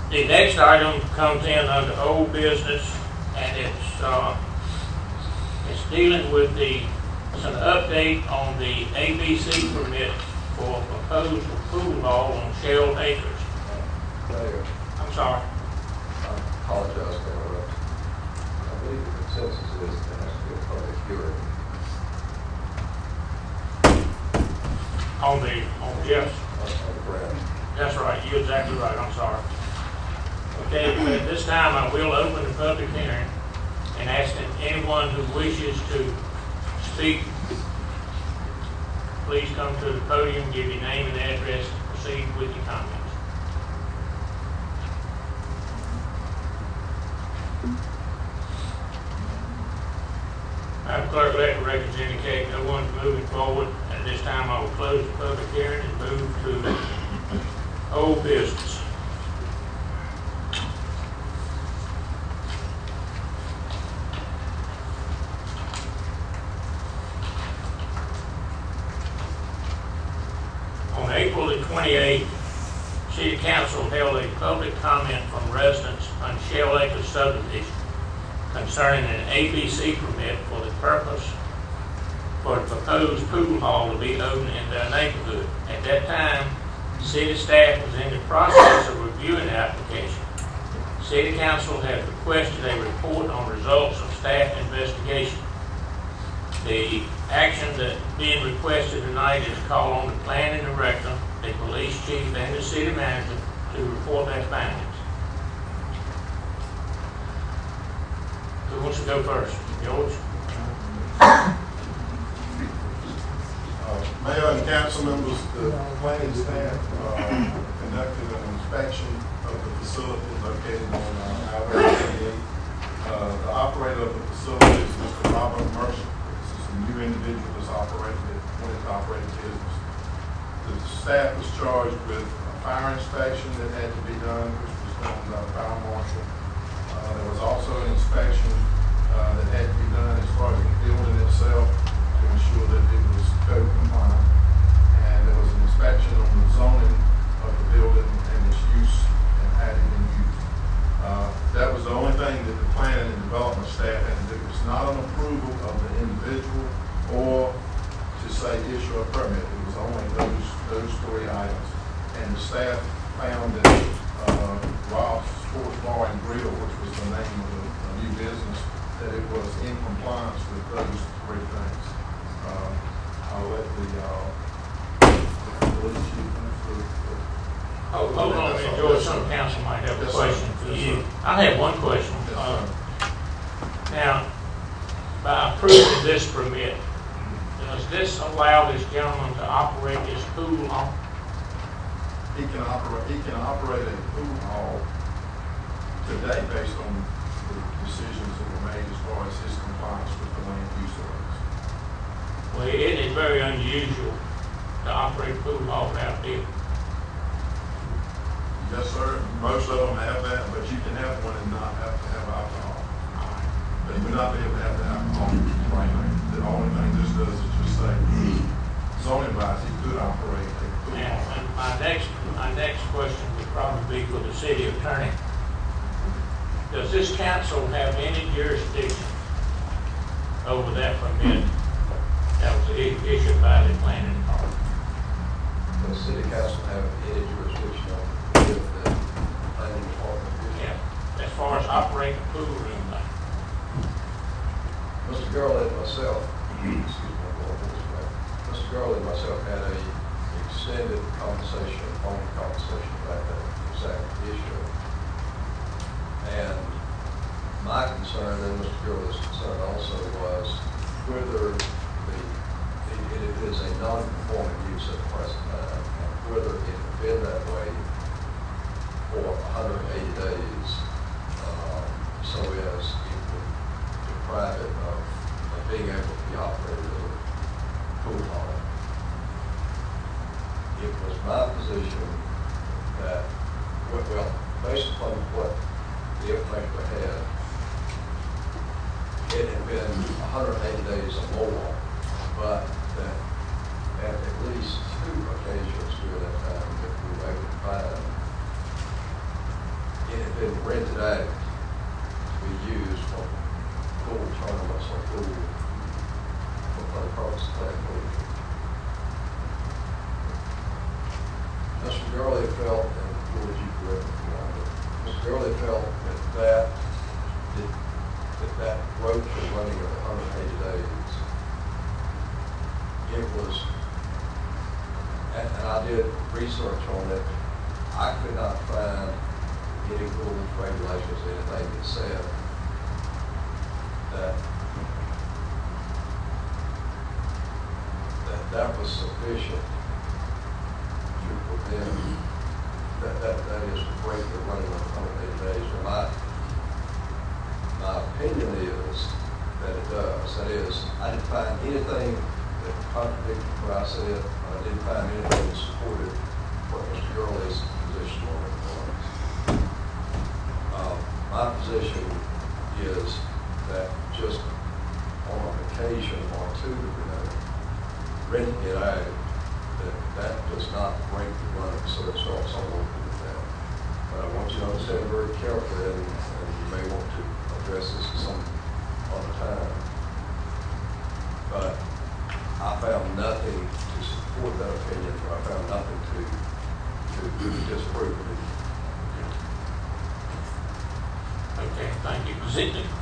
The next item comes in under old business, and it's dealing with it's an update on the ABC permit for proposed pool hall on Shell Acres. Mayor, I'm sorry. I apologize for interrupting. I believe the consensus is there has to be a public hearing. Yes. On the ground. That's right, you're exactly right, I'm sorry. Okay, at this time I will open the public hearing and ask that anyone who wishes to speak, please come to the podium, give your name and address, and proceed with your comments. Madam Clerk, let the records indicate no one's moving forward. At this time I will close the public hearing and move to old business. On April the 28th, City Council held a public comment from residents on Shell Acres Subdivision concerning an ABC permit for the purpose for the proposed pool hall to be opened in their neighborhood. At that time, city staff was in the process of reviewing the application. City Council had requested a report on results of staff investigation. The action that being requested tonight is to call on the planning director, the police chief, and the city manager to report their findings. Who wants to go first? George? Mayor and council members, the planning staff conducted an inspection of the facility located on Highway 88. The operator of the facility is Mr. Robert Mercer. This is a new individual that's wanted to operate a business. The staff was charged with a fire inspection that had to be done, which was done by the fire marshal. There was also an inspection that had to be done as far as the building itself to ensure that it was code compliant. And there was an inspection on the zoning of the building and its use and added in use. That was the only thing that the planning and development staff had to do. It's not an approval of the individual or to say issue a permit. It was only those three items. And the staff found that Rob's Sports Bar and Grill, which was the name of the new business, that it was in compliance with those three things. I'll let the police chief answer. Hold on a minute, George. Some council might have a question for you. I have one question. Now, by approving this permit, does this allow this gentleman to operate his pool hall? He can operate a pool hall today based on the decisions that were made as far as his compliance with the land use ordinance. Well, it is very unusual to operate a pool hall without bid. Yes, sir. Most of them have that, but you can have one and not have to have alcohol. But you would not be able to have the alcohol right now. The only thing this does is just say zoning wise he could operate a pool hall. And my next question would probably be for the city attorney. Does this council have any jurisdiction over that permit that was issued by the planning department? Does the city council have any jurisdiction on the planning department? Yeah, as far as operating a pool room. Mr. Gurley and myself, Mr. Gurley and myself had a extended conversation, phone conversation about that exact issue. And my concern, and Mr. Gurley's concern also, was whether it is a non-conforming use at the present time, and whether it had been that way for 180 days, so as it would deprive it of being able to be operated as a pool hall. It was my position that, well, based upon what the information we had, it had been 180 days or more, but that at least 2 occasions during that time that we were able to find been rented out to be used for pool tournaments or pool for purposes of that pool. Mr. Gurley felt, and would you correct me if you want, but Mr. Gurley felt that road was running at 180 days. It was, and I did research on it, I could not find any rules, regulations, anything that said that was sufficient to prevent, that is to break the running of 180 days. Well, my opinion is that it does. That is, I didn't find anything that contradicted what I said. I didn't find anything that supported what Mr. Gurley's position on it was. My position is that just on an occasion or two, renting it out, that does not break the running, so it's also working with that. But I want you to understand very carefully, and you may want to address this some other time. But I found nothing to support that opinion. I found nothing to disprove it. Okay, thank you.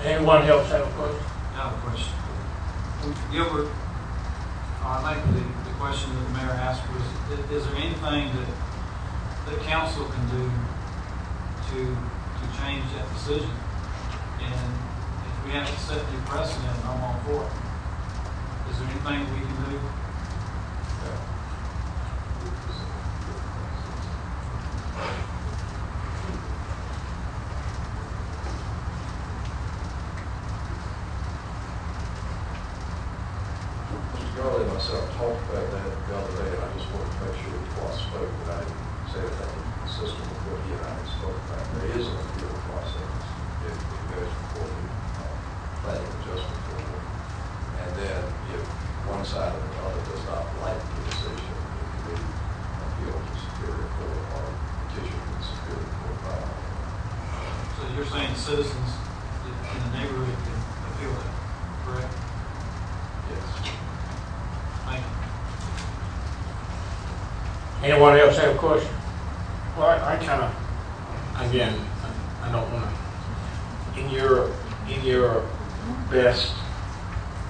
Anyone else have a question? I have a question. Gilbert, I think the question that the mayor asked was, is there anything that council can do to change that decision? And if we have to set new precedent, I'm all for it. Is there anything we can do? Mr. Gurley and myself talked about that the other day, and I just wanted to make sure before I spoke that I didn't say anything consistent with what he and I had spoke about. There is an appeal process. It goes before the planning adjustment board. And then if one side or the other does not like the decision, it can be appealed to Superior Court or petitioned to Superior Court file. So you're saying citizens in the neighborhood can appeal that, correct? Yes. Thank you. Anyone else have a question? Well, I kind of, again, I don't want to, in your best,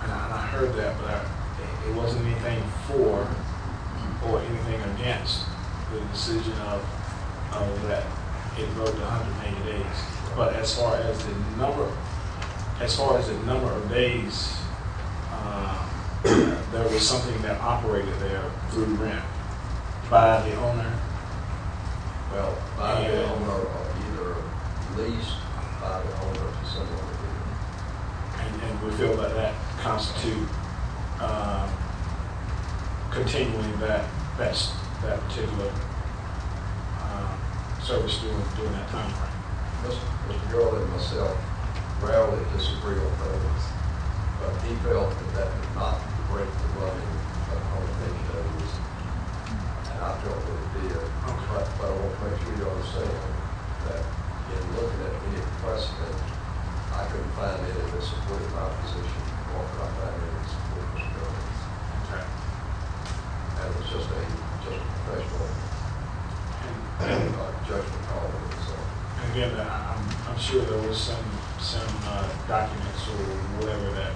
and I heard that, but it wasn't anything for or anything against the decision of that it rode to 180 days. But as far as the number of days, there was something that operated there through rent by the owner. Well, by the owner or either leased by the owner to someone. And we feel that constitute continuing that particular service during that time frame. Mr. Gurley and myself rarely disagree on things, but he felt that did not break the running of 180 days, and I felt that it did. But I want to make sure you understand that in looking at any precedent, I couldn't find any that supported my position, or could I find any that supported Mr. Gurley. Okay. And it was just a professional judgment call. So. And again, I'm sure there was some documents or whatever that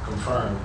confirmed